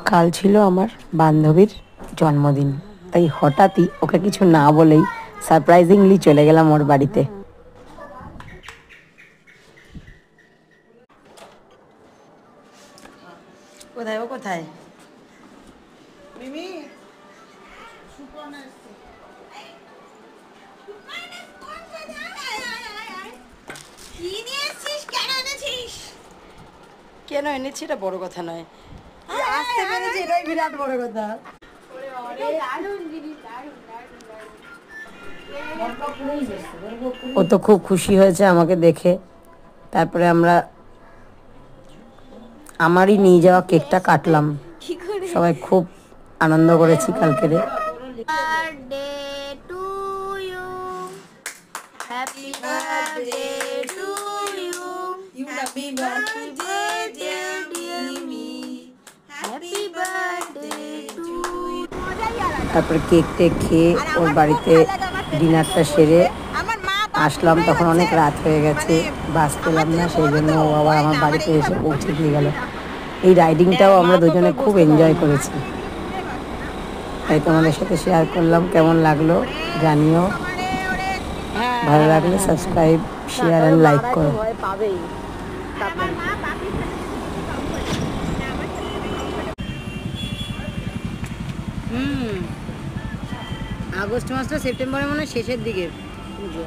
কাল ছিল আমার বান্ধবীর জন্মদিন, তাই হঠাৎই ওকে কিছু না বলেই সারপ্রাইজিংলি চলে গেলাম ওর বাড়িতে। কোথায় ও কোথায়? মিমি কেন এনেছি এটা বড় কথা নয়, আসতে পেরেছি এটাই বিরাট বড় কথা। ও তো খুব খুশি হয়েছে আমাকে দেখে। তারপরে আমরা আমারই নিয়ে যাওয়া কেকটা কাটলাম, সবাই খুব আনন্দ করেছি কালকের। birthday to you. Happy birthday to you. Happy birthday dear me. Happy birthday to you. তারপরে কেক টেক খেয়ে ওর বাড়িতে ডিনারটা সেরে আসলাম। তখন অনেক রাত হয়ে গেছে, বাস পেলাম না, সেই জন্য ও আবার আমার বাড়িতে এসে পৌঁছে দিয়ে গেল। এই রাইডিংটাও আমরা দুজনে খুব এনজয় করেছি, তাই তোমাদের সাথে শেয়ার করলাম। কেমন লাগলো জানিও, ভালো লাগলে সাবস্ক্রাইব শেয়ার অ্যান্ড লাইক করো। আগস্ট মাসটা সেপ্টেম্বরের মনে হয় শেষের দিকে পুজো।